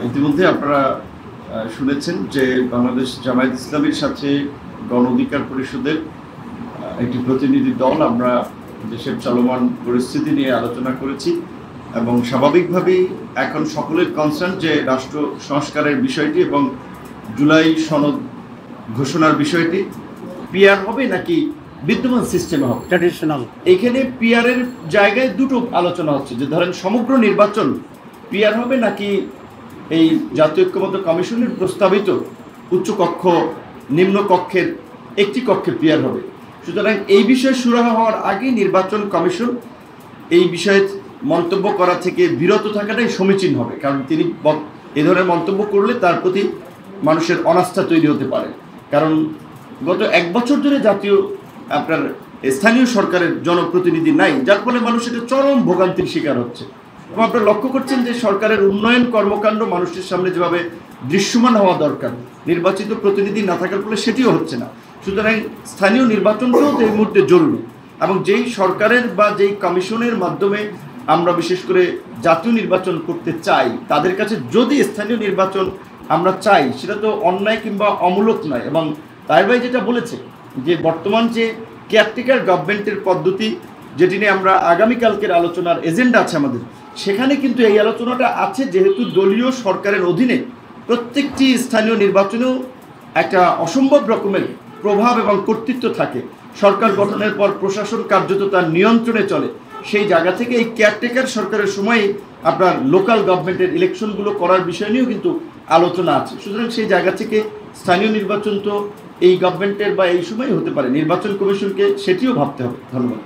ইতিমধ্যে আপনারা শুনেছেন যে বাংলাদেশ জামায়াত ইসলামীর সাথে গণ অধিকার পরিষদের একটি প্রতিনিধি দল আমরা দেশের চলমান পরিস্থিতি নিয়ে আলোচনা করেছি এবং স্বাভাবিকভাবেই এখন সকলের কনসার্ন যে রাষ্ট্র সংস্কারের বিষয়টি এবং জুলাই সনদ ঘোষণার বিষয়টি পিআর হবে নাকি বিদ্যমান সিস্টেমে হবে ট্র্যাডিশনাল। এখানে পিআরের জায়গায় দুটো আলোচনা হচ্ছে যে ধরেন সমগ্র নির্বাচন পিআর হবে নাকি এই জাতীয় ঐক্যমত্য কমিশনের প্রস্তাবিত উচ্চ কক্ষ নিম্ন কক্ষের একটি কক্ষে পিআর হবে। সুতরাং এই বিষয়ে সুরাহা হওয়ার আগে নির্বাচন কমিশন এই বিষয়ে মন্তব্য করা থেকে বিরত থাকাটাই সমীচীন হবে, কারণ তিনি এ ধরনের মন্তব্য করলে তার প্রতি মানুষের অনাস্থা তৈরি হতে পারে। কারণ গত এক বছর ধরে জাতীয় আপনার স্থানীয় সরকারের জনপ্রতিনিধি নাই, যার ফলে মানুষ এটা চরম ভোগান্তির শিকার হচ্ছে। এবং আপনারা লক্ষ্য করছেন যে সরকারের উন্নয়ন কর্মকাণ্ড মানুষের সামনে যেভাবে দৃশ্যমান হওয়া দরকার, নির্বাচিত প্রতিনিধি না থাকার ফলে সেটিও হচ্ছে না। সুতরাং স্থানীয় নির্বাচনটাও এই মুহূর্তে জরুরি এবং যেই সরকারের বা যেই কমিশনের মাধ্যমে আমরা বিশেষ করে জাতীয় নির্বাচন করতে চাই, তাদের কাছে যদি স্থানীয় নির্বাচন আমরা চাই সেটা তো অন্যায় কিংবা অমূলক নয়। এবং তাই ভাই যেটা বলেছে যে বর্তমান যে কেয়ারটেকার গভর্নমেন্টের পদ্ধতি, যেটি নিয়ে আমরা আগামীকালকের আলোচনার এজেন্ডা আছে আমাদের, সেখানে কিন্তু এই আলোচনাটা আছে যেহেতু দলীয় সরকারের অধীনে প্রত্যেকটি স্থানীয় নির্বাচনেও একটা অসম্ভব রকমের প্রভাব এবং কর্তৃত্ব থাকে। সরকার গঠনের পর প্রশাসন কার্যত তার নিয়ন্ত্রণে চলে। সেই জায়গা থেকে এই কেয়ারটেকার সরকারের সময় আপনার লোকাল গভর্নমেন্টের ইলেকশনগুলো করার বিষয় নিয়েও কিন্তু আলোচনা আছে। সুতরাং সেই জায়গা থেকে স্থানীয় নির্বাচন তো এই গভর্নমেন্টের বা এই সময় হতে পারে, নির্বাচন কমিশনকে সেটিও ভাবতে হবে। ধন্যবাদ।